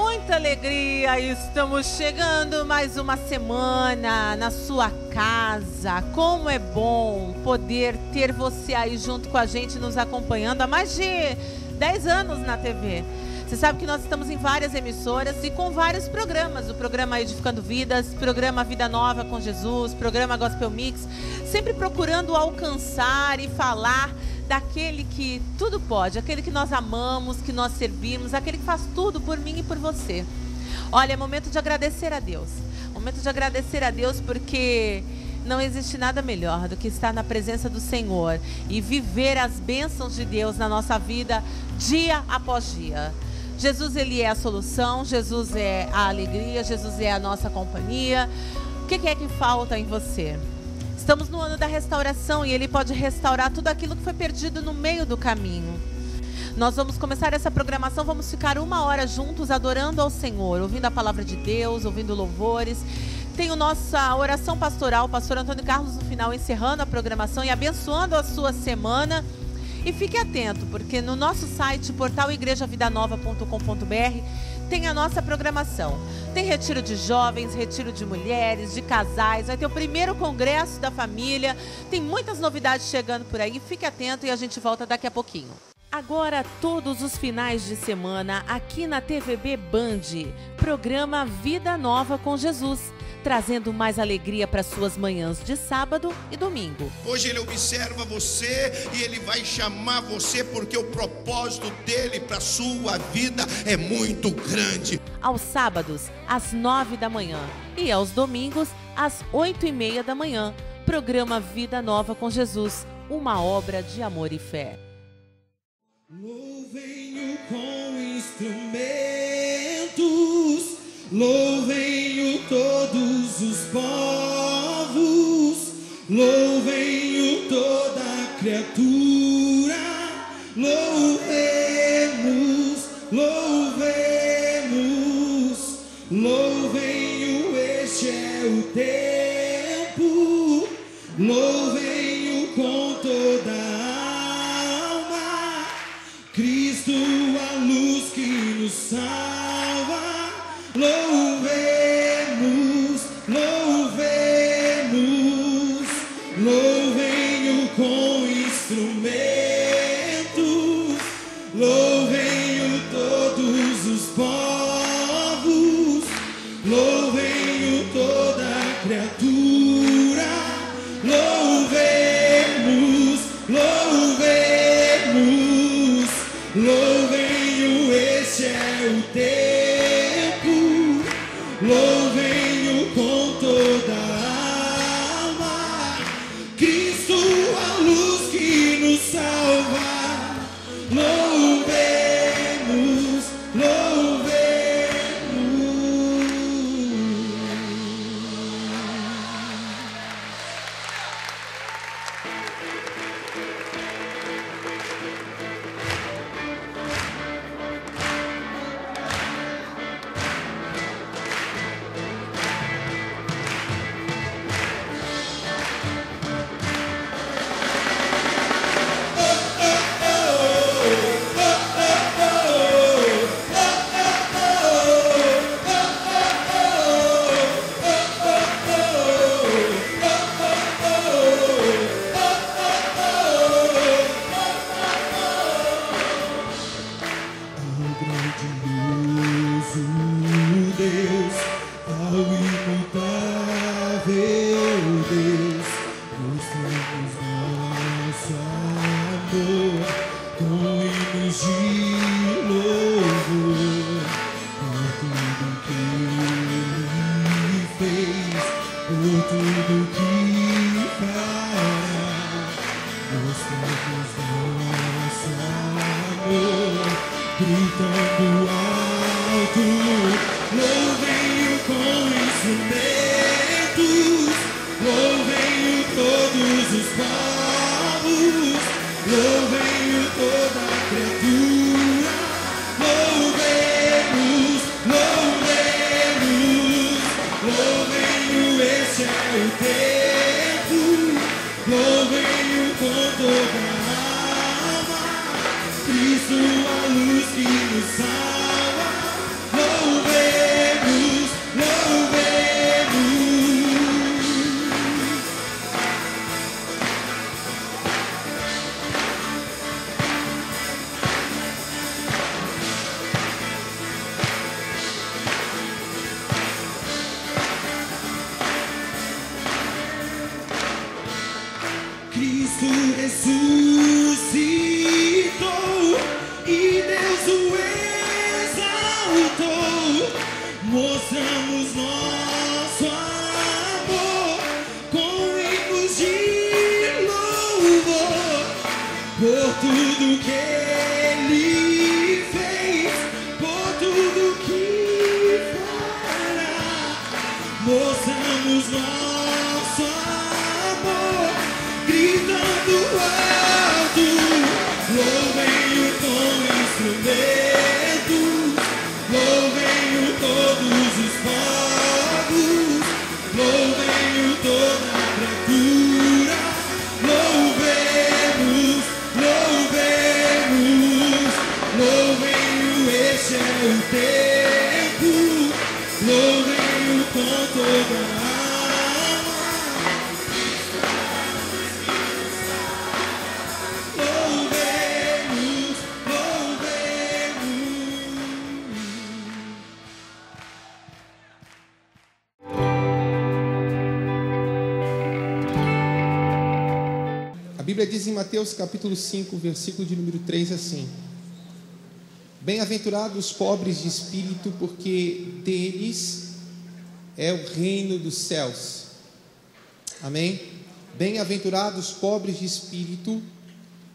muita alegria, estamos chegando mais uma semana na sua casa. Como é bom poder ter você aí junto com a gente, nos acompanhando há mais de 10 anos na TV. Você sabe que nós estamos em várias emissoras e com vários programas. O programa Edificando Vidas, programa Vida Nova com Jesus, programa Gospel Mix, sempre procurando alcançar e falar daquele que tudo pode, aquele que nós amamos, que nós servimos, aquele que faz tudo por mim e por você. Olha, é momento de agradecer a Deus. Momento de agradecer a Deus, porque não existe nada melhor do que estar na presença do Senhor e viver as bênçãos de Deus na nossa vida dia após dia. Jesus, Ele é a solução, Jesus é a alegria, Jesus é a nossa companhia. O que é que falta em você? Estamos no ano da restauração e Ele pode restaurar tudo aquilo que foi perdido no meio do caminho. Nós vamos começar essa programação, vamos ficar 1 hora juntos adorando ao Senhor, ouvindo a palavra de Deus, ouvindo louvores. Tem a nossa oração pastoral, o pastor Antônio Carlos no final encerrando a programação e abençoando a sua semana. E fique atento, porque no nosso site, portaligrejavida9.com.br, tem a nossa programação. Tem retiro de jovens, retiro de mulheres, de casais, vai ter o primeiro congresso da família. Tem muitas novidades chegando por aí, fique atento e a gente volta daqui a pouquinho. Agora, todos os finais de semana, aqui na TVB Band, programa Vida Nova com Jesus, trazendo mais alegria para suas manhãs de sábado e domingo. Hoje Ele observa você e Ele vai chamar você porque o propósito dEle para a sua vida é muito grande. Aos sábados, às 9 da manhã e aos domingos, às 8h30 da manhã, programa Vida Nova com Jesus, uma obra de amor e fé. Louvem-o com instrumentos, louvem-o todos os povos, louvem-o toda a criatura, louvemos, louvemos, louvem-o, este é o tempo, louvem-o com toda a alma, Cristo a luz que nos salva, louvemos, louvemos, louvem-o com instrumentos, louvem-o todos os povos, louvem-o toda a criatura, louvemos, louvemos, louvem-o, este é o tempo, louvem-o com toda a alma, Cristo a luz que nos salva, louvemos, louvemos. Louvem-o com toda a alma, Cristo a luz que nos salva. o tempo, louvei-o com toda a alma. Louvemos, A Bíblia diz em Mateus capítulo 5, versículo de número 3 assim: Bem-aventurados os pobres de espírito, porque deles é o reino dos céus. Amém? Bem-aventurados os pobres de espírito,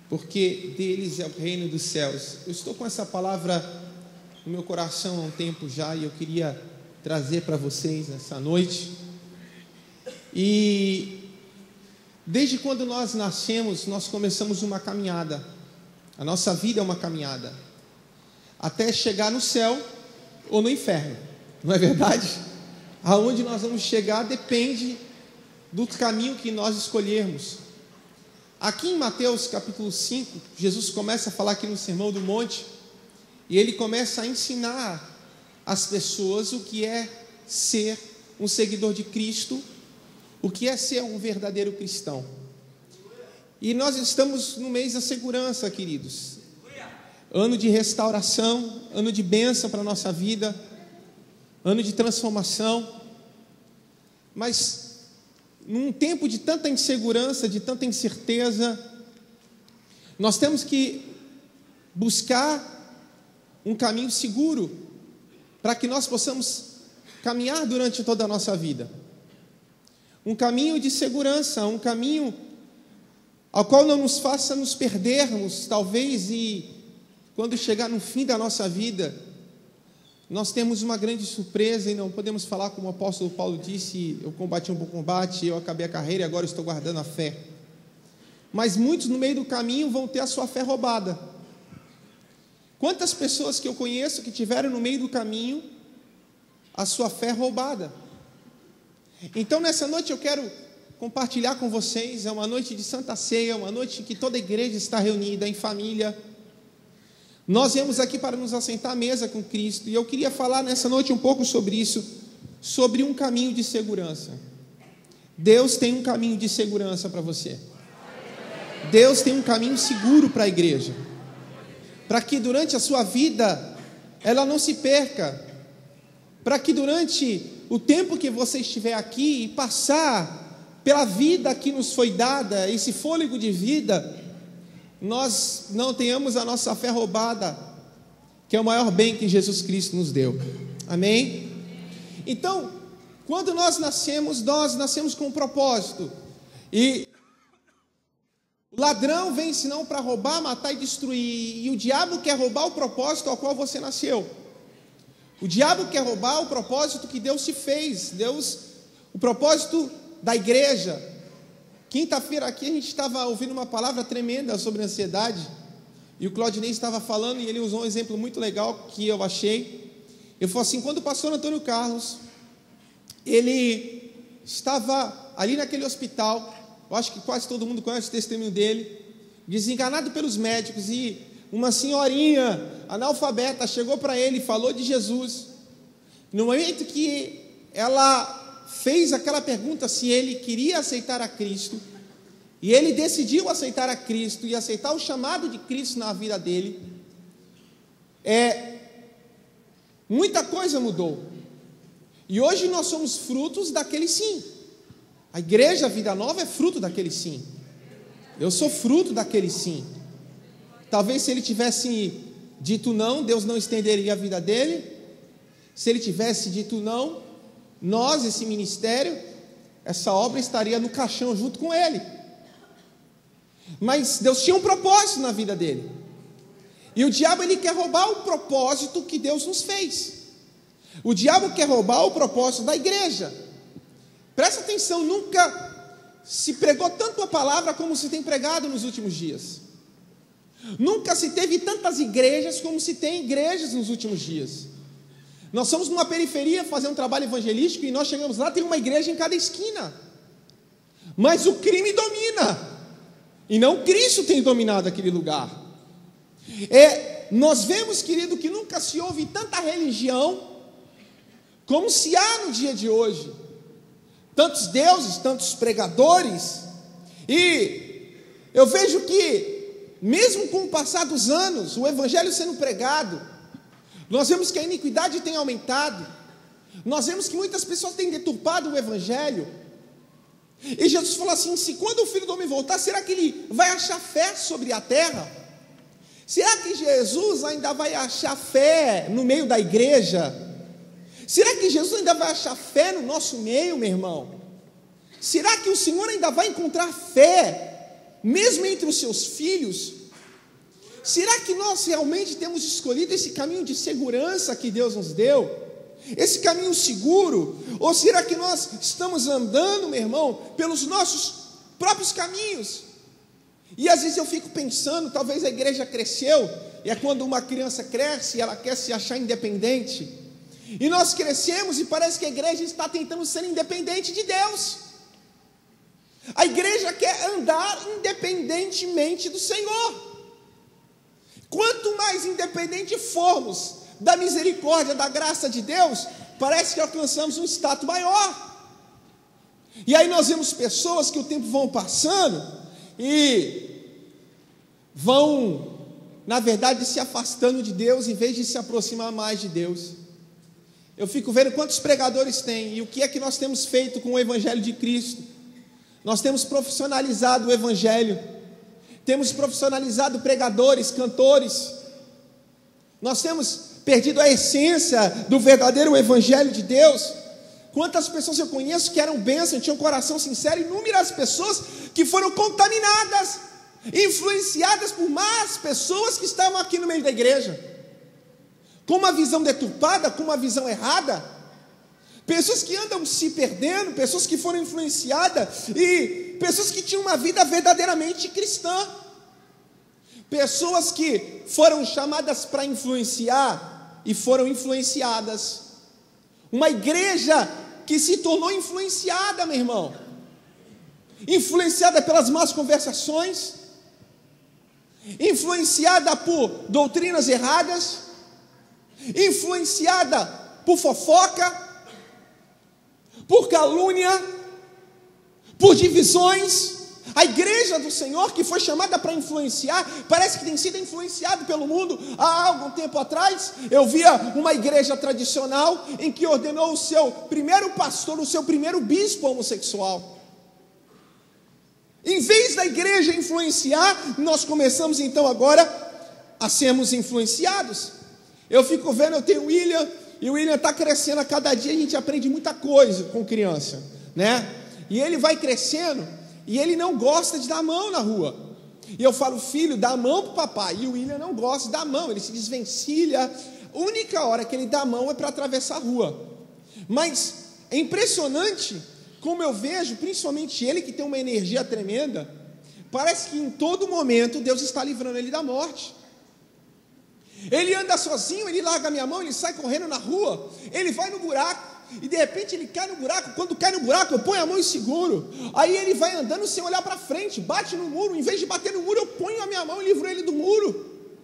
porque deles é o reino dos céus. Eu estou com essa palavra no meu coração há um tempo já, e eu queria trazer para vocês nessa noite. E desde quando nós nascemos, nós começamos uma caminhada. A nossa vida é uma caminhada até chegar no céu ou no inferno, não é verdade? Aonde nós vamos chegar depende do caminho que nós escolhermos. Aqui em Mateus capítulo 5, Jesus começa a falar aqui no Sermão do Monte, e ele começa a ensinar às pessoas o que é ser um seguidor de Cristo, o que é ser um verdadeiro cristão. E nós estamos no mês da segurança, queridos. Ano de restauração, ano de bênção para a nossa vida, ano de transformação. Mas num tempo de tanta insegurança, de tanta incerteza, nós temos que buscar um caminho seguro para que nós possamos caminhar durante toda a nossa vida. Um caminho de segurança, um caminho ao qual não nos faça nos perdermos, talvez, e quando chegar no fim da nossa vida, nós temos uma grande surpresa e não podemos falar como o apóstolo Paulo disse: eu combati um bom combate, eu acabei a carreira e agora estou guardando a fé. Mas muitos no meio do caminho vão ter a sua fé roubada. Quantas pessoas que eu conheço que tiveram no meio do caminho a sua fé roubada? Então nessa noite eu quero compartilhar com vocês, é uma noite de Santa Ceia, uma noite que toda a igreja está reunida em família. Nós viemos aqui para nos assentar à mesa com Cristo, e eu queria falar nessa noite um pouco sobre isso, sobre um caminho de segurança. Deus tem um caminho de segurança para você. Deus tem um caminho seguro para a igreja, para que durante a sua vida ela não se perca, para que durante o tempo que você estiver aqui e passar pela vida que nos foi dada, esse fôlego de vida, nós não tenhamos a nossa fé roubada, que é o maior bem que Jesus Cristo nos deu. Amém? Então, quando nós nascemos com um propósito, e o ladrão vem senão para roubar, matar e destruir, e o diabo quer roubar o propósito ao qual você nasceu. O diabo quer roubar o propósito que Deus te fez, o propósito da igreja. Quinta-feira aqui a gente estava ouvindo uma palavra tremenda sobre ansiedade, e o Claudinei estava falando, e ele usou um exemplo muito legal que eu achei. Ele falou assim: quando o pastor Antônio Carlos, ele estava ali naquele hospital, eu acho que quase todo mundo conhece o testemunho dele, desenganado pelos médicos, e uma senhorinha analfabeta chegou para ele e falou de Jesus. No momento que ela fez aquela pergunta se ele queria aceitar a Cristo, e ele decidiu aceitar a Cristo e aceitar o chamado de Cristo na vida dele, muita coisa mudou. E hoje nós somos frutos daquele sim. A igreja Vida Nova é fruto daquele sim. Eu sou fruto daquele sim. Talvez se ele tivesse dito não, Deus não estenderia a vida dele. Se ele tivesse dito não, nós, esse ministério, essa obra estaria no caixão junto com ele. Mas Deus tinha um propósito na vida dele. E o diabo, ele quer roubar o propósito que Deus nos fez. O diabo quer roubar o propósito da igreja. Presta atenção, nunca se pregou tanto a palavra como se tem pregado nos últimos dias. Nunca se teve tantas igrejas como se tem igrejas nos últimos dias. Nós somos numa periferia fazer um trabalho evangelístico, e nós chegamos lá, tem uma igreja em cada esquina. Mas o crime domina, e não Cristo tem dominado aquele lugar. nós vemos, querido, que nunca se houve tanta religião como se há no dia de hoje. Tantos deuses, tantos pregadores. E eu vejo que, mesmo com o passar dos anos, o evangelho sendo pregado, nós vemos que a iniquidade tem aumentado. Nós vemos que muitas pessoas têm deturpado o evangelho. E Jesus falou assim: se quando o Filho do Homem voltar, será que ele vai achar fé sobre a terra? Será que Jesus ainda vai achar fé no meio da igreja? Será que Jesus ainda vai achar fé no nosso meio, meu irmão? Será que o Senhor ainda vai encontrar fé, mesmo entre os seus filhos? Será que nós realmente temos escolhido esse caminho de segurança que Deus nos deu? Esse caminho seguro? Ou será que nós estamos andando, meu irmão, pelos nossos próprios caminhos? E às vezes eu fico pensando, talvez a igreja cresceu, e é quando uma criança cresce, ela quer se achar independente. E nós crescemos e parece que a igreja está tentando ser independente de Deus. A igreja quer andar independentemente do Senhor. Quanto mais independente formos da misericórdia, da graça de Deus, parece que alcançamos um status maior. E aí nós vemos pessoas que o tempo vão passando e vão, na verdade, se afastando de Deus em vez de se aproximar mais de Deus. Eu fico vendo quantos pregadores tem e o que é que nós temos feito com o evangelho de Cristo. Nós temos profissionalizado o evangelho, temos profissionalizado pregadores, cantores. Nós temos perdido a essência do verdadeiro evangelho de Deus. Quantas pessoas eu conheço que eram bênçãos, tinham um coração sincero, inúmeras pessoas que foram contaminadas, influenciadas por más pessoas que estavam aqui no meio da igreja, com uma visão deturpada, com uma visão errada. Pessoas que andam se perdendo, pessoas que foram influenciadas e pessoas que tinham uma vida verdadeiramente cristã. Pessoas que foram chamadas para influenciar e foram influenciadas. Uma igreja que se tornou influenciada, meu irmão. Influenciada pelas más conversações, influenciada por doutrinas erradas, influenciada por fofoca, por calúnia, por divisões. A igreja do Senhor, que foi chamada para influenciar, parece que tem sido influenciado pelo mundo. Há algum tempo atrás, eu via uma igreja tradicional em que ordenou o seu primeiro pastor, o seu primeiro bispo homossexual. Em vez da igreja influenciar, nós começamos então agora a sermos influenciados. Eu fico vendo, eu tenho o William, e o William está crescendo a cada dia, a gente aprende muita coisa com criança, né? E ele vai crescendo, e ele não gosta de dar a mão na rua. E eu falo: filho, dá a mão para o papai. E o William não gosta de dar a mão, ele se desvencilha. A única hora que ele dá a mão é para atravessar a rua. Mas é impressionante como eu vejo, principalmente ele que tem uma energia tremenda, parece que em todo momento Deus está livrando ele da morte. Ele anda sozinho, ele larga a minha mão, ele sai correndo na rua, ele vai no buraco, e de repente ele cai no buraco. Quando cai no buraco, eu ponho a mão e seguro. Aí ele vai andando sem olhar para frente, bate no muro. Em vez de bater no muro, eu ponho a minha mão e livro ele do muro.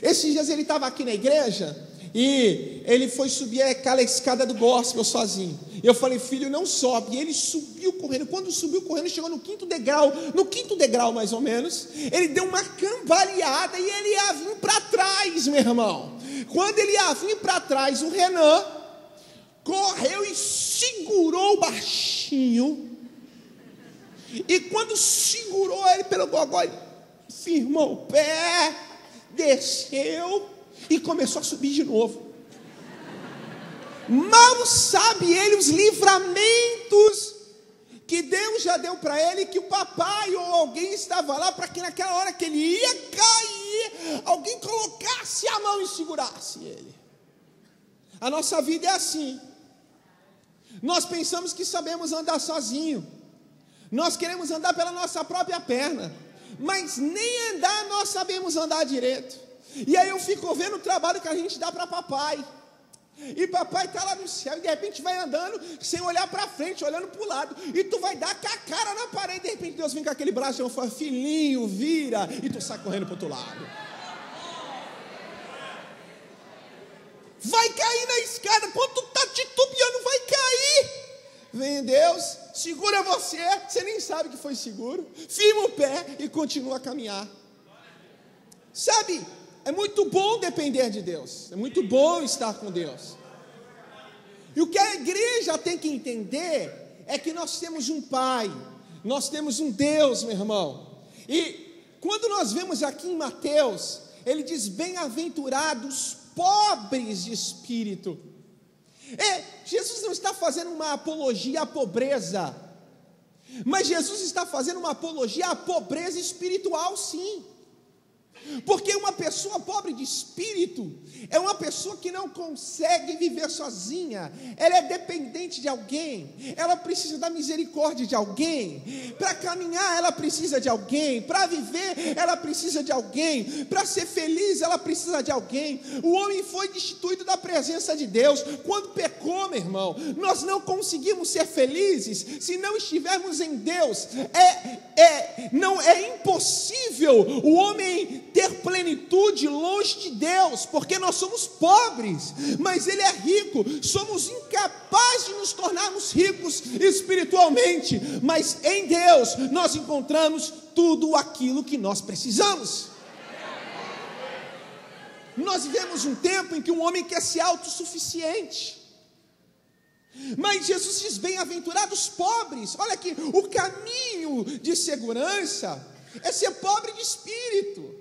Esses dias ele estava aqui na igreja e ele foi subir aquela escada do gospel sozinho. Eu falei: filho, não sobe. E ele subiu correndo. Quando subiu correndo, chegou no quinto degrau mais ou menos, ele deu uma cambaleada e ele ia vir para trás, meu irmão. Quando ele ia vir para trás, o Renan correu e segurou baixinho. E quando segurou ele pelo gogó, ele firmou o pé, desceu e começou a subir de novo. Mal sabe ele os livramentos que Deus já deu para ele, que o papai ou alguém estava lá para que naquela hora que ele ia cair, alguém colocasse a mão e segurasse ele. A nossa vida é assim. Nós pensamos que sabemos andar sozinho. Nós queremos andar pela nossa própria perna, mas nem andar nós sabemos andar direito. E aí eu fico vendo o trabalho que a gente dá para papai. E papai está lá no céu e de repente vai andando sem olhar para frente, olhando para o lado. E tu vai dar com a cara na parede. De repente Deus vem com aquele braço e fala: filhinho, vira. E tu sai correndo para o outro lado. quando está titubeando, vai cair. Vem Deus, segura você, você nem sabe que foi seguro, firma o pé e continua a caminhar. Sabe, é muito bom depender de Deus, é muito bom estar com Deus. E o que a igreja tem que entender é que nós temos um Pai, nós temos um Deus, meu irmão. E quando nós vemos aqui em Mateus, ele diz: bem-aventurados pobres de espírito. Jesus não está fazendo uma apologia à pobreza, mas Jesus está fazendo uma apologia à pobreza espiritual, sim. Porque uma pessoa pobre de espírito é uma pessoa que não consegue viver sozinha, ela é dependente de alguém, ela precisa da misericórdia de alguém, para caminhar ela precisa de alguém, para viver ela precisa de alguém, para ser feliz ela precisa de alguém. O homem foi destituído da presença de Deus quando pecou, meu irmão. Nós não conseguimos ser felizes se não estivermos em Deus. Não é impossível o homem ter plenitude longe de Deus, porque nós somos pobres, mas Ele é rico. Somos incapazes de nos tornarmos ricos espiritualmente, mas em Deus nós encontramos tudo aquilo que nós precisamos. Nós vivemos um tempo em que um homem quer ser autossuficiente, mas Jesus diz: bem-aventurados pobres. Olha aqui, o caminho de segurança é ser pobre de espírito,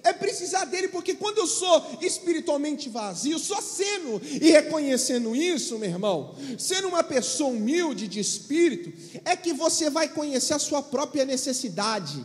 é precisar dele, porque quando eu sou espiritualmente vazio, só sendo e reconhecendo isso, meu irmão, sendo uma pessoa humilde de espírito, é que você vai conhecer a sua própria necessidade.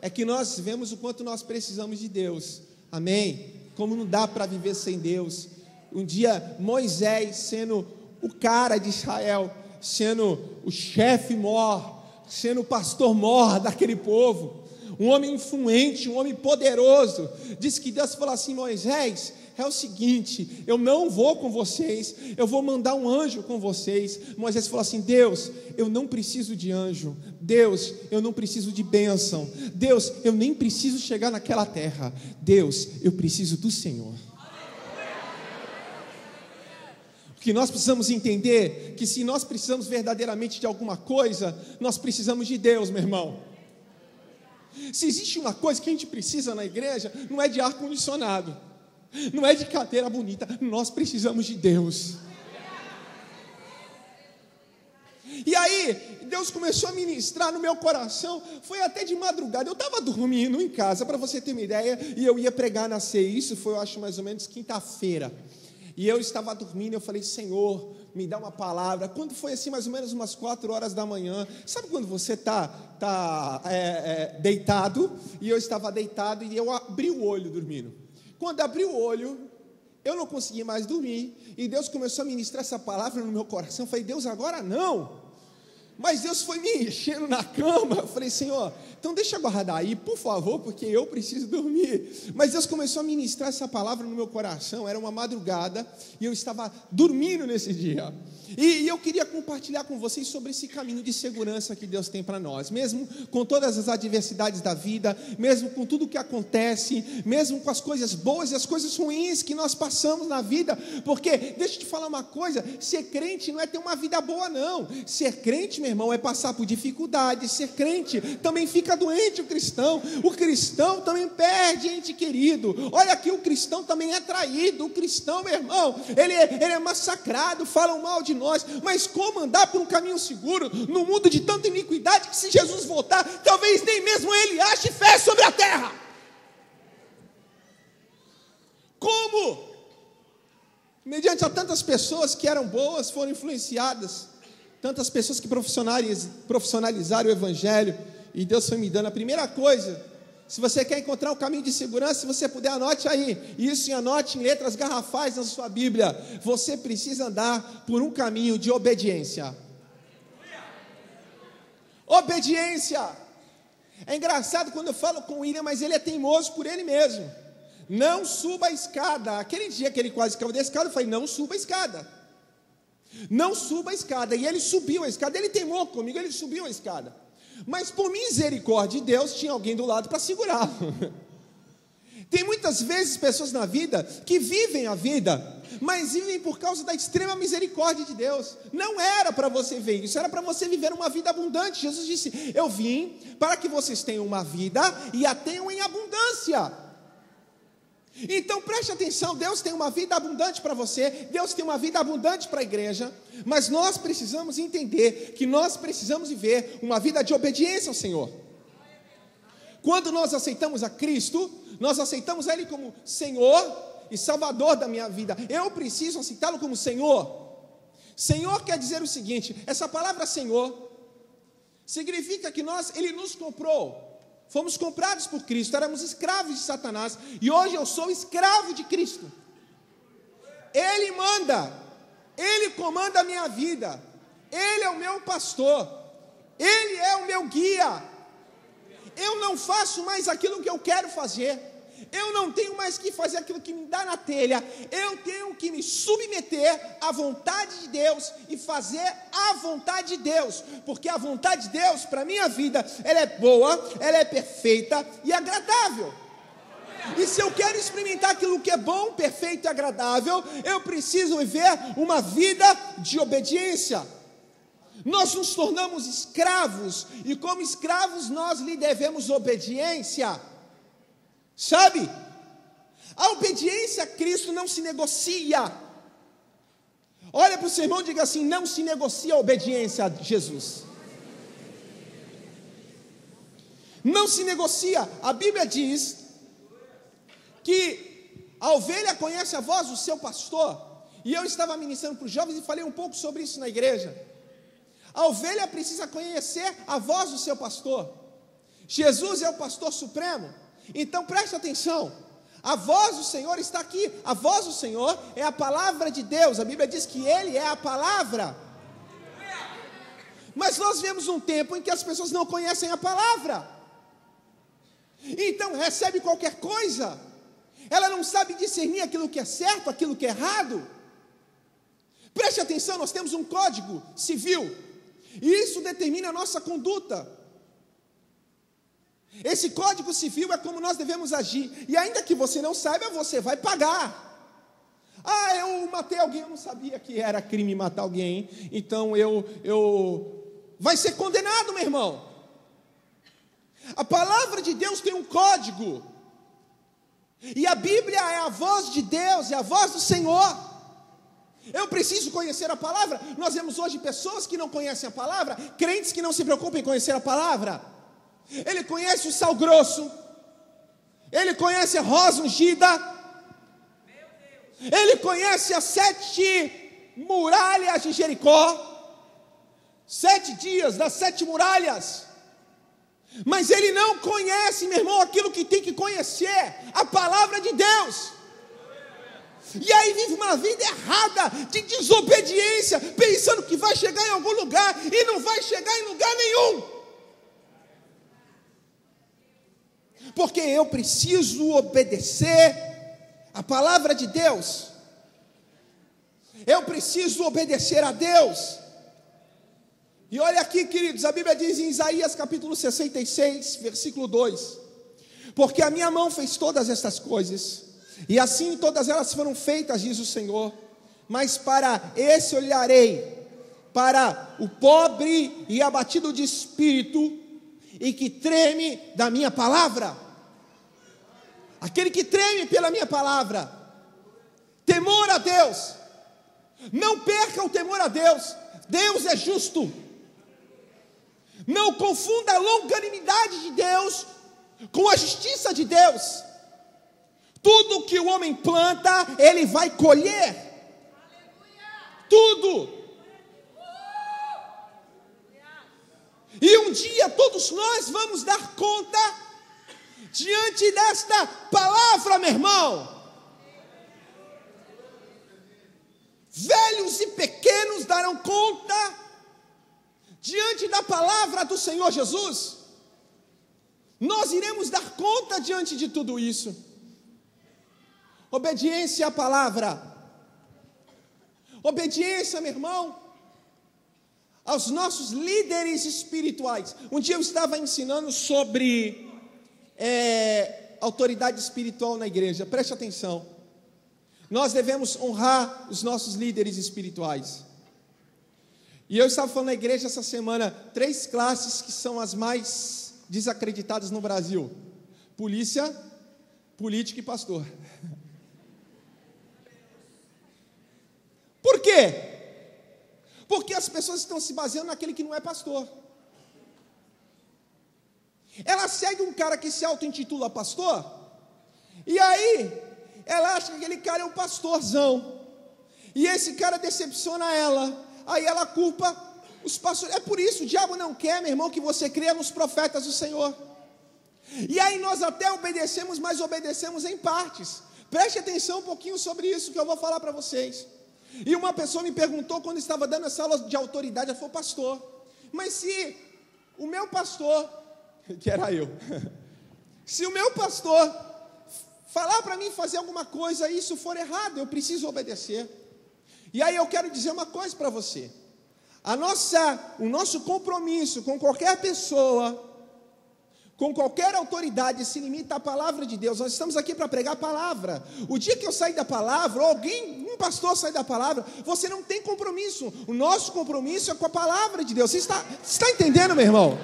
É que nós vemos o quanto nós precisamos de Deus, amém? Como não dá para viver sem Deus. Um dia Moisés, sendo o cara de Israel, sendo o chefe mor, sendo o pastor mor daquele povo, um homem influente, um homem poderoso, disse que Deus falou assim: Moisés, é o seguinte, eu não vou com vocês, eu vou mandar um anjo com vocês. Moisés falou assim: Deus, eu não preciso de anjo, Deus, eu não preciso de bênção, Deus, eu nem preciso chegar naquela terra, Deus, eu preciso do Senhor. Que nós precisamos entender que se nós precisamos verdadeiramente de alguma coisa, nós precisamos de Deus, meu irmão. Se existe uma coisa que a gente precisa na igreja, não é de ar-condicionado, não é de cadeira bonita, nós precisamos de Deus. E aí, Deus começou a ministrar no meu coração, foi até de madrugada. Eu estava dormindo em casa, para você ter uma ideia, e eu ia pregar na ceia. Isso foi, eu acho, mais ou menos quinta-feira. E eu estava dormindo, eu falei: Senhor, me dá uma palavra. Quando foi assim, mais ou menos umas 4 horas da manhã, sabe quando você está deitado? E eu estava deitado e eu abri o olho dormindo. Quando abri o olho, eu não consegui mais dormir, e Deus começou a ministrar essa palavra no meu coração. Eu falei: Deus, agora não. Mas Deus foi me enchendo na cama. Eu falei: Senhor, então deixa eu guardar aí, por favor, porque eu preciso dormir. Mas Deus começou a ministrar essa palavra no meu coração. Era uma madrugada e eu estava dormindo nesse dia. E eu queria compartilhar com vocês sobre esse caminho de segurança que Deus tem para nós, mesmo com todas as adversidades da vida, mesmo com tudo o que acontece, mesmo com as coisas boas e as coisas ruins que nós passamos na vida. Porque, deixa eu te falar uma coisa, ser crente não é ter uma vida boa, não. Ser crente, meu irmão, é passar por dificuldades. Ser crente também fica doente, o cristão também perde ente querido. Olha aqui, o cristão também é traído. O cristão, meu irmão, ele é massacrado, falam mal de nós. Mas como andar por um caminho seguro no mundo de tanta iniquidade, que se Jesus voltar, talvez nem mesmo ele ache fé sobre a terra? Como? Mediante a tantas pessoas que eram boas, foram influenciadas, tantas pessoas que profissionalizaram o evangelho, e Deus foi me dando a primeira coisa. Se você quer encontrar um caminho de segurança, se você puder, anote aí, isso, e anote em letras garrafais na sua Bíblia. Você precisa andar por um caminho de obediência. Obediência. É engraçado quando eu falo com o William, mas ele é teimoso por ele mesmo. Não suba a escada. Aquele dia que ele quase caiu da escada, eu falei: não suba a escada. Não suba a escada. E ele subiu a escada, ele teimou comigo, ele subiu a escada. Mas por misericórdia de Deus, tinha alguém do lado para segurá-lo. Tem muitas vezes pessoas na vida que vivem a vida, mas vivem por causa da extrema misericórdia de Deus. Não era para você ver isso, era para você viver uma vida abundante. Jesus disse: eu vim para que vocês tenham uma vida e a tenham em abundância. Então preste atenção, Deus tem uma vida abundante para você, Deus tem uma vida abundante para a igreja, mas nós precisamos entender que nós precisamos viver uma vida de obediência ao Senhor. Quando nós aceitamos a Cristo, nós aceitamos Ele como Senhor e Salvador da minha vida. Eu preciso aceitá-lo como Senhor. Senhor quer dizer o seguinte: essa palavra Senhor significa que Ele nos comprou. Fomos comprados por Cristo, éramos escravos de Satanás, e hoje eu sou escravo de Cristo. Ele manda, Ele comanda a minha vida, Ele é o meu pastor, Ele é o meu guia. Eu não faço mais aquilo que eu quero fazer, eu não tenho mais que fazer aquilo que me dá na telha, eu tenho que me submeter à vontade de Deus e fazer a vontade de Deus, porque a vontade de Deus para a minha vida, ela é boa, ela é perfeita e agradável. E se eu quero experimentar aquilo que é bom, perfeito e agradável, eu preciso viver uma vida de obediência. Nós nos tornamos escravos, e como escravos nós lhe devemos obediência. Sabe? A obediência a Cristo não se negocia. Olha para o seu irmão e diga assim: não se negocia a obediência a Jesus. Não se negocia. A Bíblia diz que a ovelha conhece a voz do seu pastor. E eu estava ministrando para os jovens e falei um pouco sobre isso na igreja. A ovelha precisa conhecer a voz do seu pastor. Jesus é o pastor supremo. Então preste atenção, a voz do Senhor está aqui. A voz do Senhor é a palavra de Deus. A Bíblia diz que Ele é a palavra. Mas nós vemos um tempo em que as pessoas não conhecem a palavra, então recebe qualquer coisa. Ela não sabe discernir aquilo que é certo, aquilo que é errado. Preste atenção, nós temos um código civil, e isso determina a nossa conduta. Esse código civil é como nós devemos agir. E ainda que você não saiba, você vai pagar. Ah, eu matei alguém, eu não sabia que era crime matar alguém, então eu vai ser condenado, meu irmão. A palavra de Deus tem um código, e a Bíblia é a voz de Deus, é a voz do Senhor. Eu preciso conhecer a palavra. Nós vemos hoje pessoas que não conhecem a palavra, crentes que não se preocupam em conhecer a palavra. Ele conhece o sal grosso, ele conhece a rosa ungida, ele conhece as 7 muralhas de Jericó, 7 dias das 7 muralhas, mas ele não conhece, meu irmão, aquilo que tem que conhecer, a palavra de Deus. E aí vive uma vida errada, de desobediência, pensando que vai chegar em algum lugar, e não vai chegar em lugar nenhum. Porque eu preciso obedecer a palavra de Deus. Eu preciso obedecer a Deus. E olha aqui, queridos, a Bíblia diz em Isaías capítulo 66, versículo 2: porque a minha mão fez todas estas coisas, e assim todas elas foram feitas, diz o Senhor. Mas para esse olharei, para o pobre e abatido de espírito, e que treme da minha palavra. Aquele que treme pela minha palavra. Temor a Deus. Não perca o temor a Deus. Deus é justo. Não confunda a longanimidade de Deus com a justiça de Deus. Tudo que o homem planta, ele vai colher. Tudo. E um dia todos nós vamos dar conta diante desta palavra, meu irmão. Velhos e pequenos darão conta diante da palavra do Senhor Jesus. Nós iremos dar conta diante de tudo isso. Obediência à palavra. Obediência, meu irmão, aos nossos líderes espirituais. Um dia eu estava ensinando sobre autoridade espiritual na igreja, preste atenção. Nós devemos honrar os nossos líderes espirituais. E eu estava falando na igreja essa semana, 3 classes que são as mais desacreditadas no Brasil: polícia, político e pastor. Por quê? Porque as pessoas estão se baseando naquele que não é pastor. Ela segue um cara que se auto-intitula pastor, e aí ela acha que aquele cara é um pastorzão, e esse cara decepciona ela, aí ela culpa os pastores. É por isso, o diabo não quer, meu irmão, que você creia nos profetas do Senhor. E aí nós até obedecemos, mas obedecemos em partes. Preste atenção um pouquinho sobre isso que eu vou falar para vocês. E uma pessoa me perguntou quando estava dando essa aula de autoridade, ela falou: pastor, mas se o meu pastor, que era eu, se o meu pastor falar para mim fazer alguma coisa e isso for errado, eu preciso obedecer. E aí eu quero dizer uma coisa para você: o nosso compromisso com qualquer pessoa, com qualquer autoridade, se limita à palavra de Deus. Nós estamos aqui para pregar a palavra. O dia que eu sair da palavra, ou um pastor sair da palavra, você não tem compromisso. O nosso compromisso é com a palavra de Deus. Você está entendendo, meu irmão?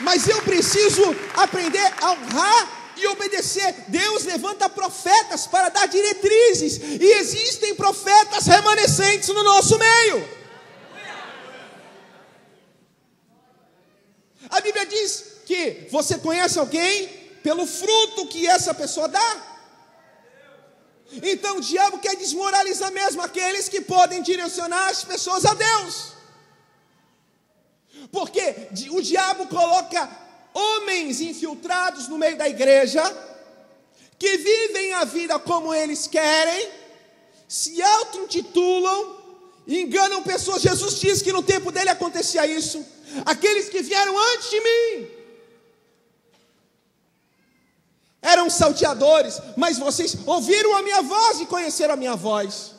Mas eu preciso aprender a honrar e obedecer. Deus levanta profetas para dar diretrizes, e existem profetas remanescentes no nosso meio. A Bíblia diz que você conhece alguém pelo fruto que essa pessoa dá. Então o diabo quer desmoralizar mesmo aqueles que podem direcionar as pessoas a Deus, porque o diabo coloca homens infiltrados no meio da igreja, que vivem a vida como eles querem, se auto-intitulam, enganam pessoas. Jesus disse que no tempo dele acontecia isso. Aqueles que vieram antes de mim eram salteadores, mas vocês ouviram a minha voz e conheceram a minha voz.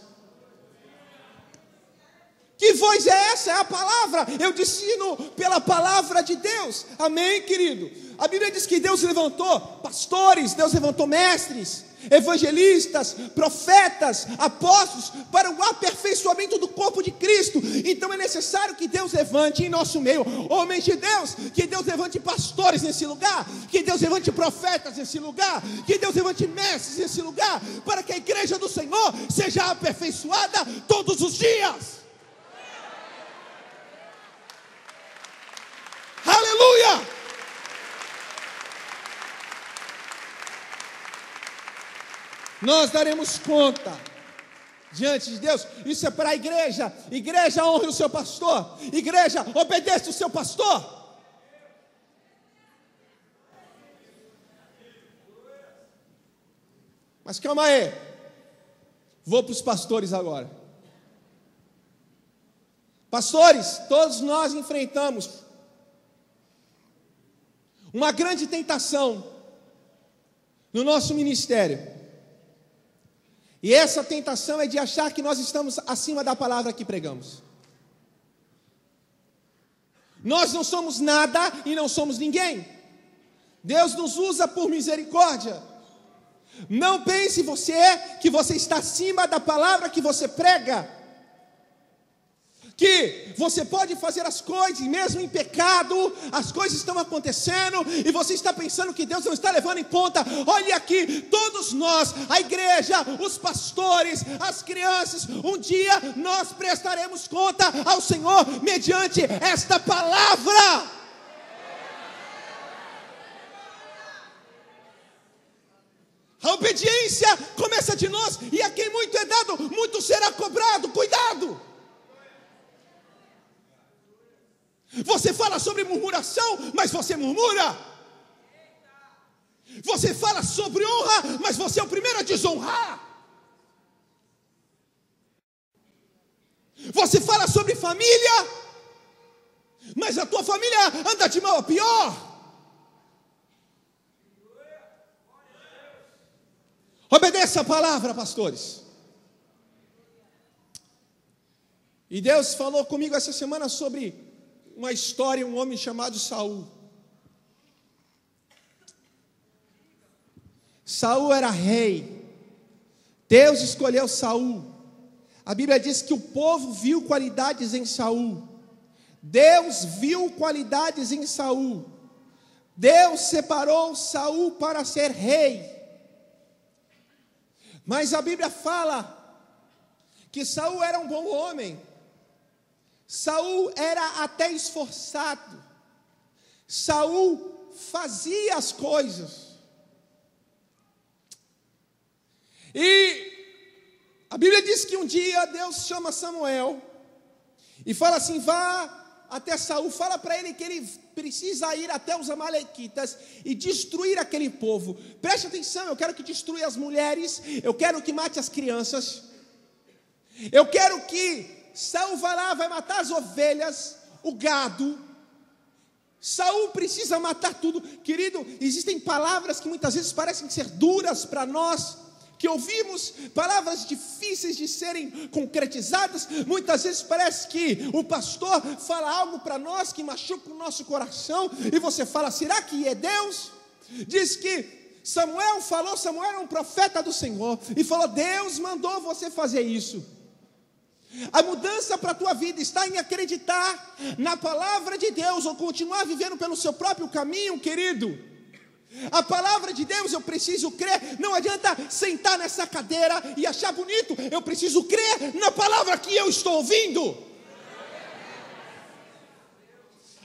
Que voz é essa? É a palavra. Eu ensino pela palavra de Deus. Amém, querido? A Bíblia diz que Deus levantou pastores, Deus levantou mestres, evangelistas, profetas, apóstolos, para o aperfeiçoamento do corpo de Cristo. Então é necessário que Deus levante em nosso meio homens de Deus, que Deus levante pastores nesse lugar, que Deus levante profetas nesse lugar, que Deus levante mestres nesse lugar, para que a igreja do Senhor seja aperfeiçoada todos os dias. Aleluia! Nós daremos conta diante de Deus. Isso é para a igreja. Igreja, honre o seu pastor. Igreja, obedeça o seu pastor. Mas calma aí, vou para os pastores agora. Pastores, todos nós enfrentamos uma grande tentação no nosso ministério. E essa tentação é de achar que nós estamos acima da palavra que pregamos. Nós não somos nada e não somos ninguém. Deus nos usa por misericórdia. Não pense que você está acima da palavra que você prega, que você pode fazer as coisas, mesmo em pecado, as coisas estão acontecendo, e você está pensando que Deus não está levando em conta. Olha aqui, todos nós, a igreja, os pastores, as crianças, um dia nós prestaremos conta ao Senhor, mediante esta palavra. A obediência começa de nós, e a quem muito é dado, muito será cobrado. Cuidado! Você fala sobre murmuração, mas você murmura. Você fala sobre honra, mas você é o primeiro a desonrar. Você fala sobre família, mas a tua família anda de mal a pior. Obedeça a palavra, pastores. E Deus falou comigo essa semana sobre uma história, um homem chamado Saul. Saul era rei. Deus escolheu Saul. A Bíblia diz que o povo viu qualidades em Saul. Deus viu qualidades em Saul. Deus separou Saul para ser rei. Mas a Bíblia fala que Saul era um bom homem. Saul era até esforçado. Saul fazia as coisas. E a Bíblia diz que um dia Deus chama Samuel e fala assim: vá até Saul, fala para ele que ele precisa ir até os amalequitas e destruir aquele povo. Preste atenção, eu quero que destrua as mulheres, eu quero que mate as crianças, eu quero que Saul vá lá, vai matar as ovelhas, o gado. Saul precisa matar tudo. Querido, existem palavras que muitas vezes parecem ser duras para nós, que ouvimos, palavras difíceis de serem concretizadas. Muitas vezes parece que o pastor fala algo para nós que machuca o nosso coração, e você fala: será que é Deus? Diz que Samuel era um profeta do Senhor, e falou: Deus mandou você fazer isso. A mudança para a tua vida está em acreditar na palavra de Deus, ou continuar vivendo pelo seu próprio caminho, querido. A palavra de Deus eu preciso crer. Não adianta sentar nessa cadeira e achar bonito. Eu preciso crer na palavra que eu estou ouvindo.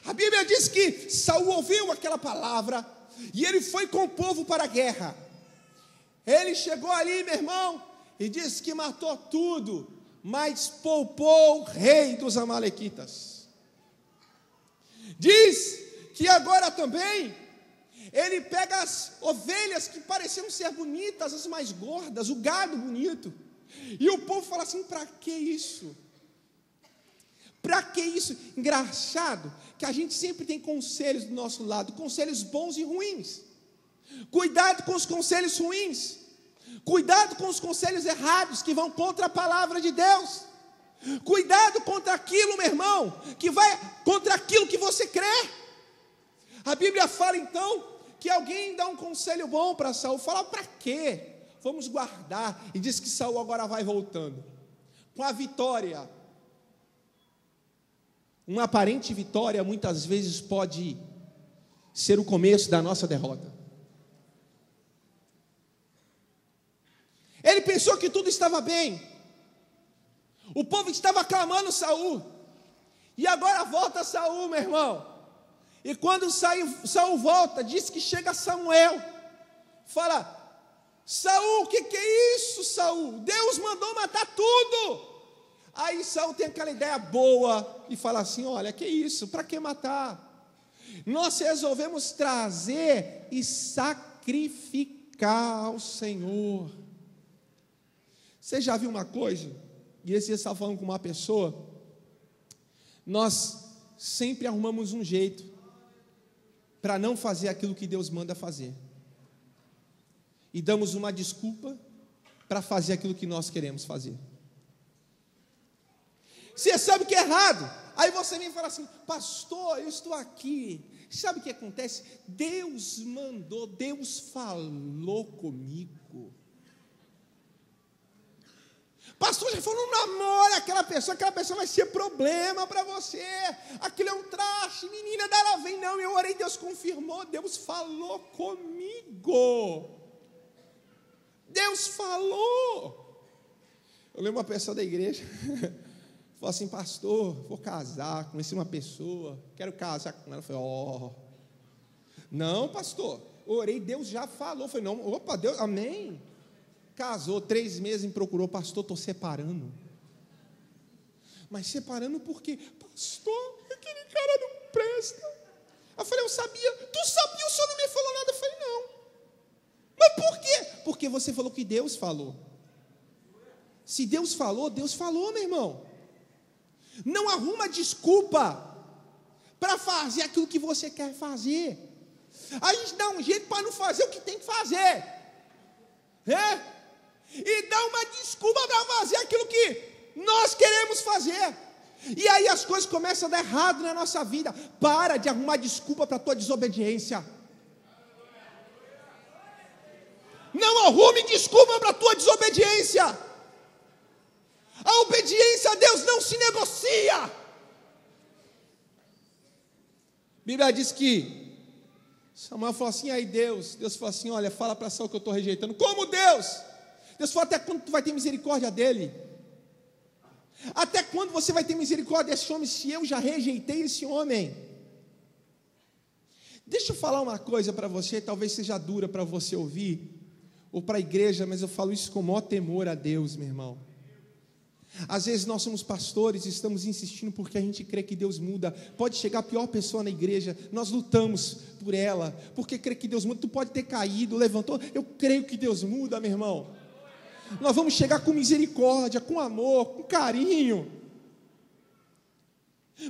A Bíblia diz que Saul ouviu aquela palavra e ele foi com o povo para a guerra. Ele chegou ali, meu irmão, e disse que matou tudo, mas poupou o rei dos amalequitas. Diz que agora também ele pega as ovelhas que pareciam ser bonitas, as mais gordas, o gado bonito, e o povo fala assim: para que isso? Para que isso? Engraçado que a gente sempre tem conselhos do nosso lado, conselhos bons e ruins. Cuidado com os conselhos ruins, cuidado com os conselhos errados que vão contra a palavra de Deus. Cuidado contra aquilo, meu irmão, que vai contra aquilo que você crê. A Bíblia fala então que alguém dá um conselho bom para Saul. Fala: para quê? Vamos guardar. E diz que Saul agora vai voltando com a vitória. Uma aparente vitória muitas vezes pode ser o começo da nossa derrota. Ele pensou que tudo estava bem. O povo estava aclamando Saul. E agora volta Saul, meu irmão. E quando Saul volta, diz que chega Samuel, fala: Saul, o que é isso, Saul? Deus mandou matar tudo. Aí Saul tem aquela ideia boa e fala assim: olha, que isso, para que matar? Nós resolvemos trazer e sacrificar ao Senhor. Você já viu uma coisa? E esse dia estava falando com uma pessoa. Nós sempre arrumamos um jeito para não fazer aquilo que Deus manda fazer, e damos uma desculpa para fazer aquilo que nós queremos fazer. Você sabe que é errado, aí você vem falar assim: pastor, eu estou aqui. Sabe o que acontece? Deus mandou, Deus falou comigo. Pastor, já falou, não namora aquela pessoa vai ser problema para você, aquilo é um traste, menina, dela vem. Não, eu orei, Deus confirmou, Deus falou comigo, Deus falou. Eu lembro uma pessoa da igreja, falou assim: pastor, vou casar, conheci uma pessoa, quero casar com ela. Eu falei: não, pastor, orei, Deus já falou. Eu falei: não, opa, Deus, amém. Casou, 3 meses me procurou: pastor, estou separando. Mas separando por quê? Pastor, aquele cara não presta. Eu falei: eu sabia. Tu sabia, o senhor não me falou nada. Eu falei: não. Mas por quê? Porque você falou que Deus falou. Se Deus falou, meu irmão. Não arruma desculpa para fazer aquilo que você quer fazer. A gente dá um jeito para não fazer o que tem que fazer, e dá uma desculpa para fazer aquilo que nós queremos fazer. E aí as coisas começam a dar errado na nossa vida. Para de arrumar desculpa para a tua desobediência. Não arrume desculpa para a tua desobediência. A obediência a Deus não se negocia. A Bíblia diz que Samuel falou assim, aí Deus falou assim, olha, fala para Saul que eu estou rejeitando. Como Deus? Deus falou, até quando tu vai ter misericórdia dele? Até quando você vai ter misericórdia desse homem, se eu já rejeitei esse homem? Deixa eu falar uma coisa para você, talvez seja dura para você ouvir, ou para a igreja, mas eu falo isso com o maior temor a Deus, meu irmão. Às vezes nós somos pastores e estamos insistindo porque a gente crê que Deus muda. Pode chegar a pior pessoa na igreja, nós lutamos por ela, porque crê que Deus muda. Tu pode ter caído, levantou, eu creio que Deus muda, meu irmão. Nós vamos chegar com misericórdia, com amor, com carinho.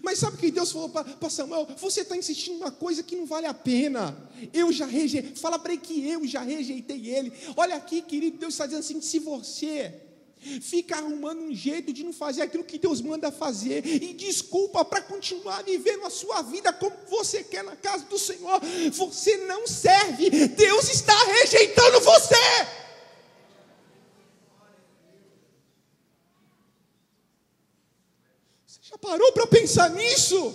Mas sabe o que Deus falou para Samuel? Você está insistindo em uma coisa que não vale a pena. Eu já rejeitei. Fala para ele que eu já rejeitei ele. Olha aqui, querido, Deus está dizendo assim, se você fica arrumando um jeito de não fazer aquilo que Deus manda fazer, e desculpa para continuar vivendo a sua vida como você quer na casa do Senhor, você não serve. Deus está rejeitando você. Já parou para pensar nisso?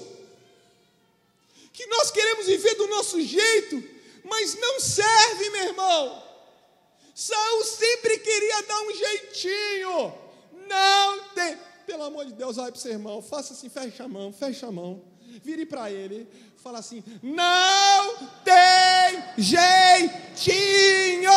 Que nós queremos viver do nosso jeito, mas não serve, meu irmão. Saul sempre queria dar um jeitinho. Não tem. Pelo amor de Deus, olha para o seu irmão, faça assim, fecha a mão, vire para ele, fala assim, não tem jeitinho.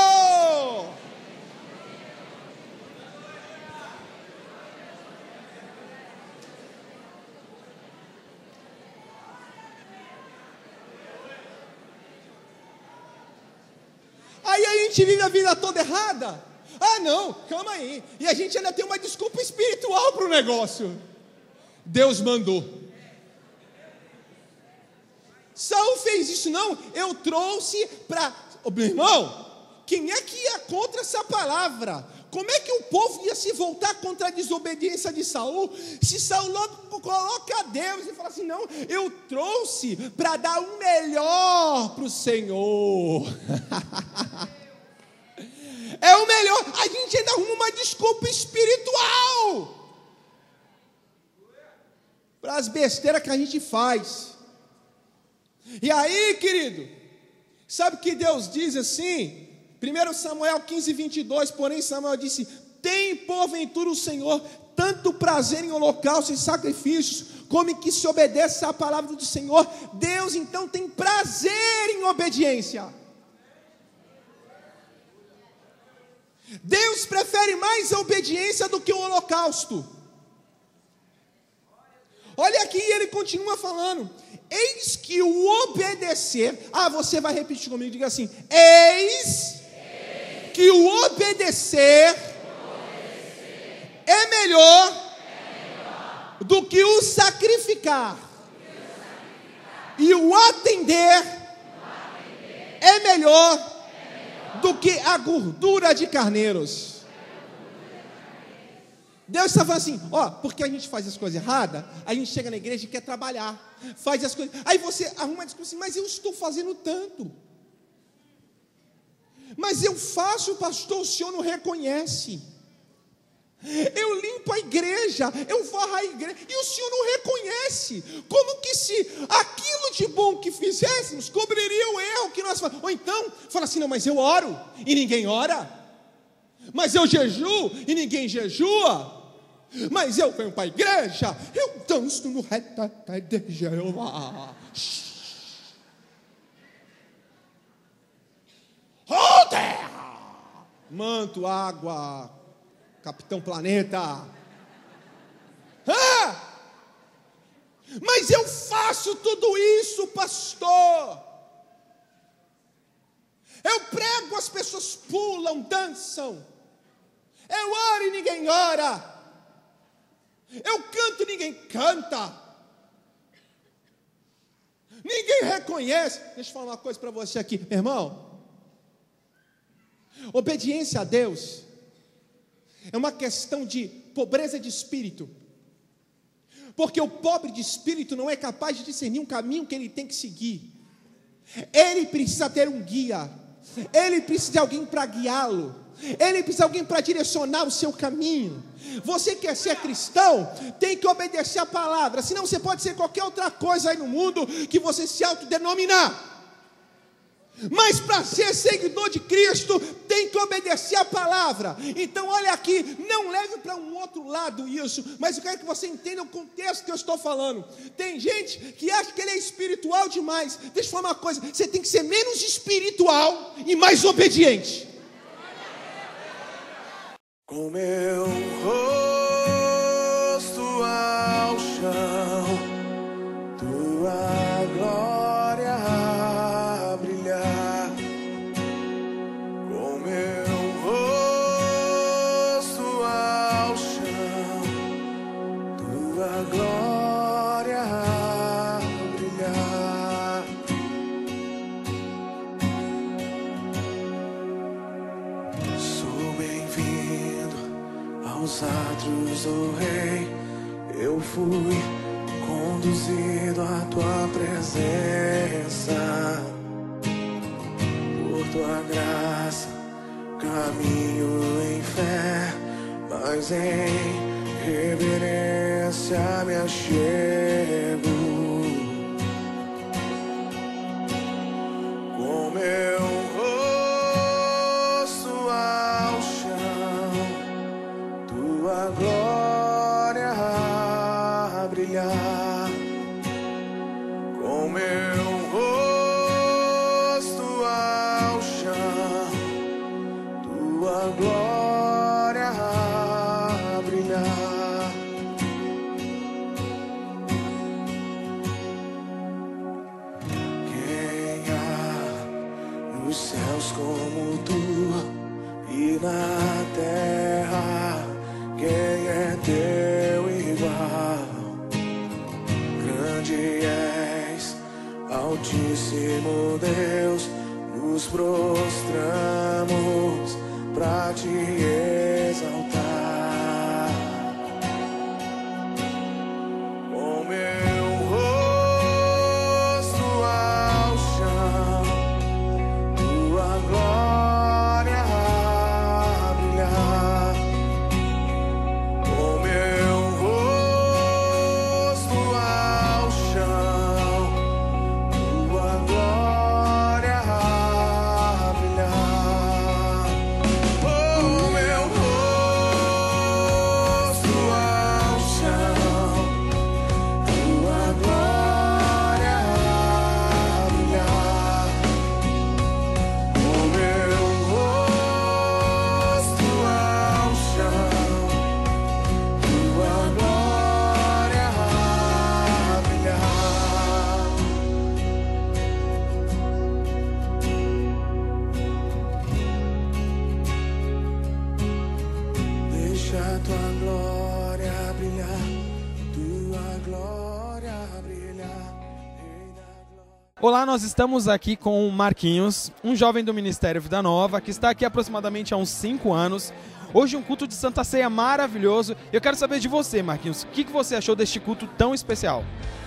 Aí a gente vive a vida toda errada. Ah não, calma aí. E a gente ainda tem uma desculpa espiritual para o negócio. Deus mandou. Saul fez isso não. Eu trouxe para... Meu irmão, quem é que ia contra essa palavra? Como é que o povo ia se voltar contra a desobediência de Saul? Se Saul logo coloca a Deus e fala assim, não, eu trouxe para dar o melhor para o Senhor. É o melhor. A gente ainda arruma uma desculpa espiritual para as besteiras que a gente faz. E aí, querido, sabe o que Deus diz assim? 1 Samuel 15, 22, porém Samuel disse, tem porventura o Senhor tanto prazer em holocaustos e sacrifícios, como em que se obedeça à palavra do Senhor. Deus então tem prazer em obediência. Deus prefere mais a obediência do que o holocausto. Olha aqui, ele continua falando, eis que o obedecer, você vai repetir comigo, diga assim, eis que o obedecer é melhor do que o sacrificar, e o atender é melhor do que a gordura de carneiros. Deus está falando assim, porque a gente faz as coisas erradas, a gente chega na igreja e quer trabalhar, faz as coisas, aí você arruma a desculpa assim, mas eu estou fazendo tanto. Mas eu faço, pastor, o senhor não reconhece. Eu limpo a igreja, eu varro a igreja, e o senhor não reconhece. Como que se aquilo de bom que fizéssemos cobriria o erro que nós fazemos? Ou então, fala assim, não, mas eu oro e ninguém ora. Mas eu jejuo e ninguém jejua. Mas eu venho para a igreja, eu danço no reta de Jeová. Oh, terra! Manto, água, Capitão Planeta. Mas eu faço tudo isso, pastor. Eu prego, as pessoas pulam, dançam. Eu oro e ninguém ora. Eu canto e ninguém canta. Ninguém reconhece. Deixa eu falar uma coisa para você aqui, meu irmão. Obediência a Deus é uma questão de pobreza de espírito. porque o pobre de espírito não é capaz de discernir um caminho que ele tem que seguir. Ele precisa ter um guia, ele precisa de alguém para guiá-lo, ele precisa de alguém para direcionar o seu caminho. Você quer ser cristão, tem que obedecer a palavra, senão você pode ser qualquer outra coisa aí no mundo que você se autodenominar. Mas para ser seguidor de Cristo, tem que obedecer a palavra. Então olha aqui, não leve para um outro lado isso, mas eu quero que você entenda o contexto que eu estou falando. Tem gente que acha que ele é espiritual demais. Deixa eu falar uma coisa, você tem que ser menos espiritual e mais obediente. Com meu rosto ao chão, tua glória a brilhar. Com meu rosto ao chão, tua glória a brilhar. Sou bem-vindo aos atos do Rei, eu fui conduzido à tua presença. Por tua graça, caminho em fé, mas em reverência me achego. Com meu rosto ao chão, tua glória a brilhar. Com meu rosto ao chão, tua glória a brilhar. Quem há nos céus como tu e na terra, quem é teu igual? Grande és, Altíssimo Deus, nos prostramos pra te exaltar. Com meu rosto ao chão, tua glória a brilhar. Com meu rosto ao chão, tua glória a brilhar. Com meu rosto ao chão, tua glória a brilhar. Com meu rosto ao chão, tua glória a brilhar. Deixa a tua glória brilhar, tua glória brilhar, Rei da glória. Olá, nós estamos aqui com o Marquinhos, um jovem do Ministério Vida Nova, que está aqui aproximadamente há uns 5 anos. Hoje um culto de Santa Ceia maravilhoso. Eu quero saber de você, Marquinhos, o que você achou deste culto tão especial?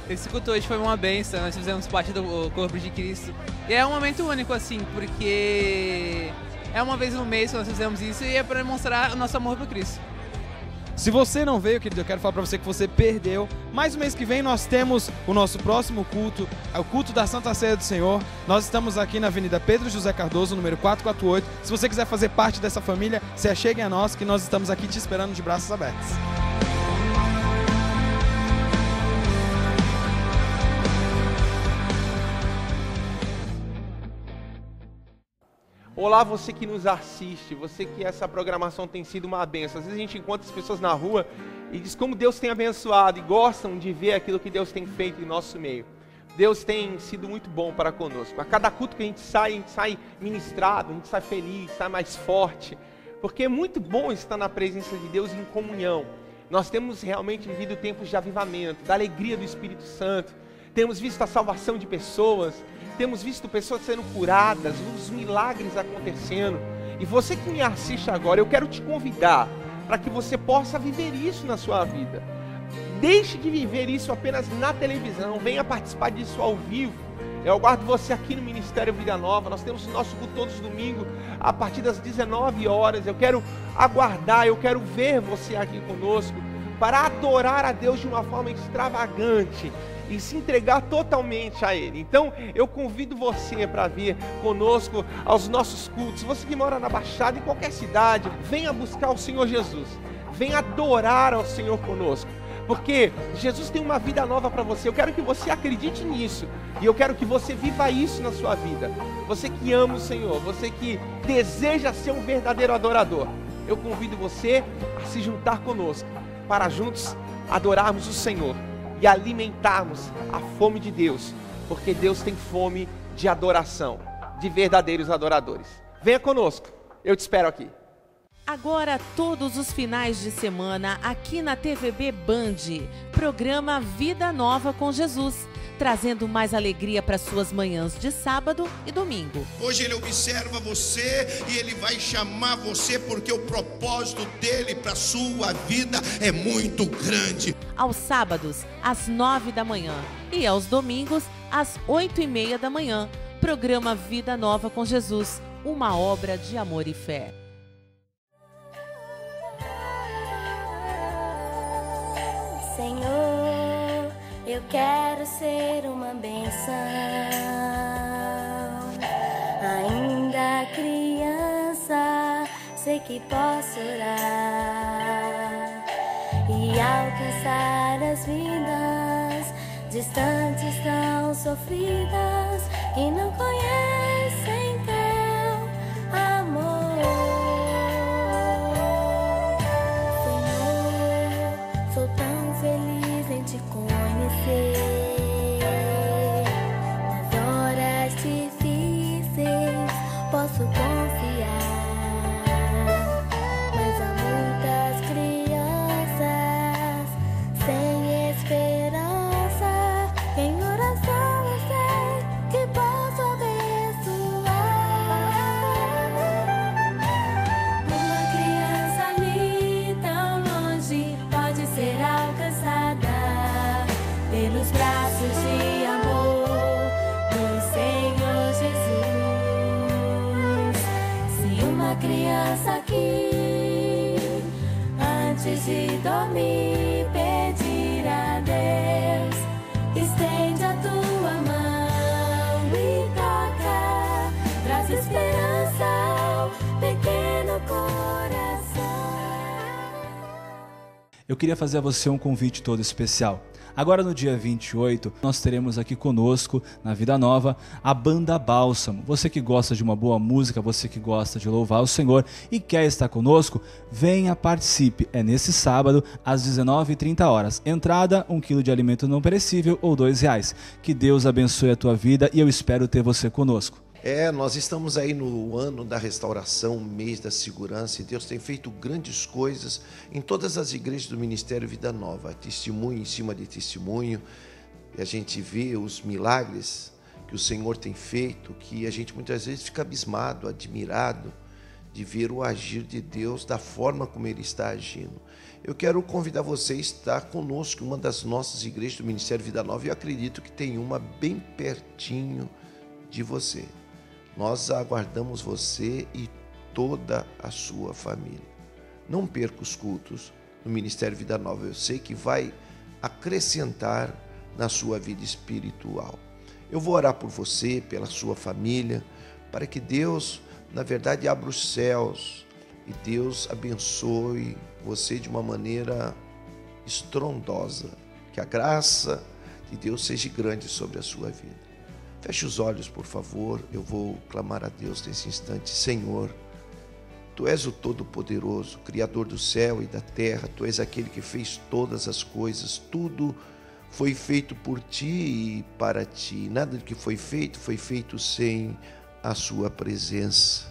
Esse culto hoje foi uma bênção, nós fizemos parte do corpo de Cristo. E é um momento único, assim, porque é uma vez no mês que nós fizemos isso e é para demonstrar o nosso amor por Cristo. Se você não veio, querido, eu quero falar para você que você perdeu. Mas o mês que vem nós temos o nosso próximo culto, é o culto da Santa Ceia do Senhor. Nós estamos aqui na Avenida Pedro José Cardoso, número 448. Se você quiser fazer parte dessa família, se achegue a nós, que nós estamos aqui te esperando de braços abertos. Olá, você que nos assiste, você que essa programação tem sido uma bênção. Às vezes a gente encontra as pessoas na rua e diz como Deus tem abençoado e gostam de ver aquilo que Deus tem feito em nosso meio. Deus tem sido muito bom para conosco. A cada culto que a gente sai ministrado, a gente sai feliz, sai mais forte. Porque é muito bom estar na presença de Deus em comunhão. Nós temos realmente vivido tempos de avivamento, da alegria do Espírito Santo. Temos visto a salvação de pessoas. Temos visto pessoas sendo curadas, os milagres acontecendo. E você que me assiste agora, eu quero te convidar para que você possa viver isso na sua vida. Deixe de viver isso apenas na televisão, venha participar disso ao vivo. Eu aguardo você aqui no Ministério Vida Nova. Nós temos o nosso culto todos os domingos, a partir das 19 horas. Eu quero aguardar, eu quero ver você aqui conosco, para adorar a Deus de uma forma extravagante e se entregar totalmente a Ele. Então, eu convido você para vir conosco aos nossos cultos. Você que mora na Baixada, em qualquer cidade, venha buscar o Senhor Jesus. Venha adorar ao Senhor conosco. Porque Jesus tem uma vida nova para você. Eu quero que você acredite nisso. E eu quero que você viva isso na sua vida. Você que ama o Senhor, você que deseja ser um verdadeiro adorador, eu convido você a se juntar conosco, para juntos adorarmos o Senhor e alimentarmos a fome de Deus. Porque Deus tem fome de adoração, de verdadeiros adoradores. Venha conosco, eu te espero aqui. Agora, todos os finais de semana, aqui na TVB Band, programa Vida Nova com Jesus, trazendo mais alegria para suas manhãs de sábado e domingo. Hoje ele observa você e ele vai chamar você porque o propósito dele para sua vida é muito grande. Aos sábados, às 9 da manhã e aos domingos, às 8h30 da manhã, programa Vida Nova com Jesus, uma obra de amor e fé. Senhor, eu quero ser uma bênção. Ainda criança, sei que posso orar e alcançar as vidas distantes, tão sofridas, que não conhecem teu amor. Senhor, sou tão feliz em te conhecer. Nas horas difíceis posso confiar, mas há muitas crianças sem esperança. Em oração eu sei que posso abençoar. Uma criança ali tão longe pode ser alcançada pelos braços de amor do Senhor Jesus. Se uma criança aqui, antes de dormir, pedir a Deus, estende a tua mão e toca, traz esperança ao pequeno coração. Eu queria fazer a você um convite todo especial. Agora no dia 28, nós teremos aqui conosco, na Vida Nova, a Banda Bálsamo. Você que gosta de uma boa música, você que gosta de louvar o Senhor e quer estar conosco, venha, participe. É nesse sábado, às 19h30. Entrada, 1 quilo de alimento não perecível ou R$2. Que Deus abençoe a tua vida e eu espero ter você conosco. Nós estamos aí no ano da restauração, mês da segurança, e Deus tem feito grandes coisas em todas as igrejas do Ministério Vida Nova. Testemunho em cima de testemunho, e a gente vê os milagres que o Senhor tem feito, que a gente muitas vezes fica abismado, admirado de ver o agir de Deus da forma como Ele está agindo. Eu quero convidar você a estar conosco em uma das nossas igrejas do Ministério Vida Nova, e eu acredito que tem uma bem pertinho de você. Nós aguardamos você e toda a sua família. Não perca os cultos no Ministério Vida Nova. Eu sei que vai acrescentar na sua vida espiritual. Eu vou orar por você, pela sua família, para que Deus, na verdade, abra os céus e Deus abençoe você de uma maneira estrondosa. Que a graça de Deus seja grande sobre a sua vida. Feche os olhos, por favor. Eu vou clamar a Deus nesse instante. Senhor, Tu és o Todo-Poderoso, Criador do céu e da terra. Tu és aquele que fez todas as coisas. Tudo foi feito por Ti e para Ti. Nada do que foi feito sem a Sua presença.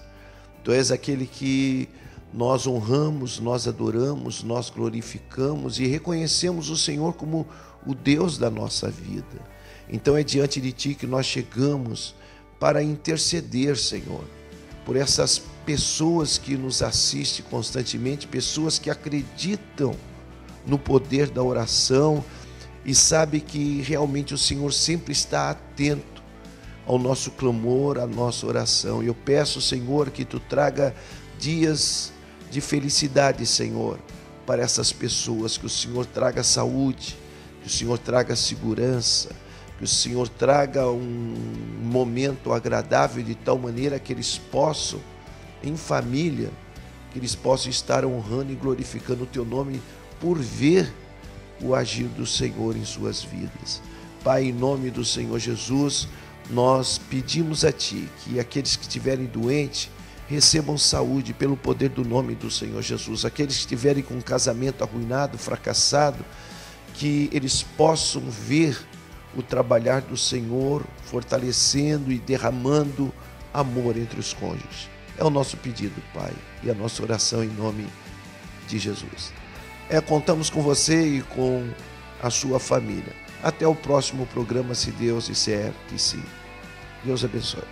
Tu és aquele que nós honramos, nós adoramos, nós glorificamos e reconhecemos o Senhor como o Deus da nossa vida. Então é diante de Ti que nós chegamos para interceder, Senhor, por essas pessoas que nos assistem constantemente, pessoas que acreditam no poder da oração e sabe que realmente o Senhor sempre está atento ao nosso clamor, à nossa oração. E eu peço, Senhor, que Tu traga dias de felicidade, Senhor, para essas pessoas, que o Senhor traga saúde, que o Senhor traga segurança, que o Senhor traga um momento agradável de tal maneira que eles possam, em família, que eles possam estar honrando e glorificando o Teu nome por ver o agir do Senhor em suas vidas. Pai, em nome do Senhor Jesus, nós pedimos a Ti que aqueles que estiverem doentes recebam saúde pelo poder do nome do Senhor Jesus. Aqueles que estiverem com um casamento arruinado, fracassado, que eles possam ver o trabalhar do Senhor fortalecendo e derramando amor entre os cônjuges. É o nosso pedido, Pai, e a nossa oração em nome de Jesus. Contamos com você e com a sua família. Até o próximo programa, se Deus disser que sim. Deus abençoe.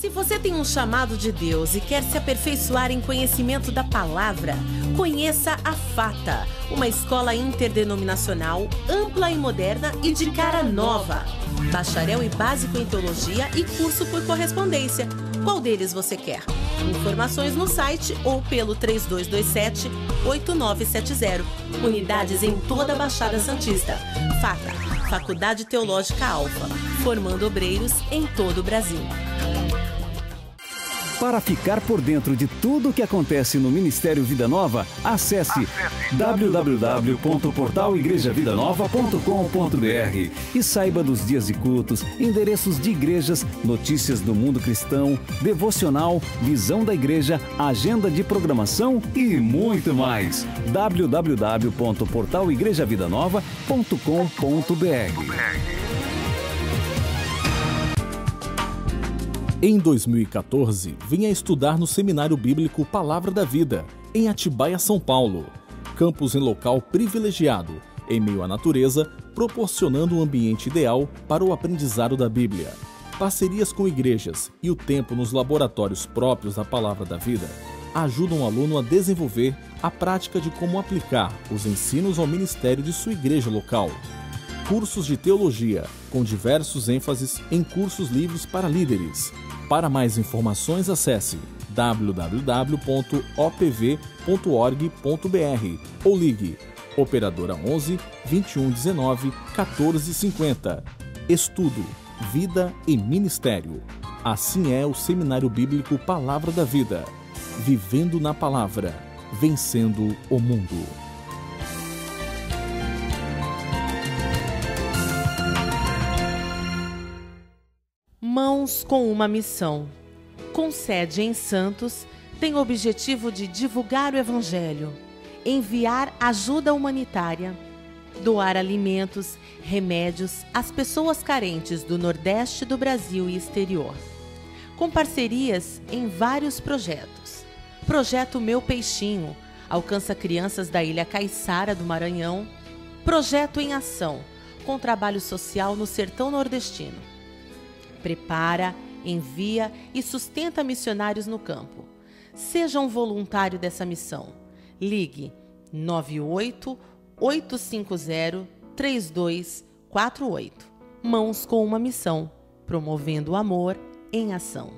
Se você tem um chamado de Deus e quer se aperfeiçoar em conhecimento da palavra, conheça a FATA, uma escola interdenominacional, ampla e moderna e de cara nova. Bacharel e básico em teologia e curso por correspondência. Qual deles você quer? Informações no site ou pelo 3227-8970. Unidades em toda a Baixada Santista. FATA, Faculdade Teológica Alfa, formando obreiros em todo o Brasil. Para ficar por dentro de tudo o que acontece no Ministério Vida Nova, acesse www.portaligrejavidanova.com.br e saiba dos dias de cultos, endereços de igrejas, notícias do mundo cristão, devocional, visão da igreja, agenda de programação e muito mais. www.portaligrejavidanova.com.br. Em 2014, vinha estudar no Seminário Bíblico Palavra da Vida, em Atibaia, São Paulo. Campus em local privilegiado, em meio à natureza, proporcionando um ambiente ideal para o aprendizado da Bíblia. Parcerias com igrejas e o tempo nos laboratórios próprios da Palavra da Vida ajudam o aluno a desenvolver a prática de como aplicar os ensinos ao ministério de sua igreja local. Cursos de teologia, com diversos ênfases em cursos livres para líderes. Para mais informações, acesse www.opv.org.br ou ligue Operadora 11 2119 1450. Estudo, vida e ministério. Assim é o Seminário Bíblico Palavra da Vida. Vivendo na Palavra, vencendo o mundo. Mãos com uma missão. Com sede em Santos, tem o objetivo de divulgar o Evangelho, enviar ajuda humanitária, doar alimentos, remédios às pessoas carentes do Nordeste do Brasil e exterior. Com parcerias em vários projetos. Projeto Meu Peixinho, alcança crianças da Ilha Caiçara do Maranhão. Projeto em Ação, com trabalho social no sertão nordestino. Prepara, envia e sustenta missionários no campo. Seja um voluntário dessa missão. Ligue 98-850-3248. Mãos com uma missão, promovendo o amor em ação.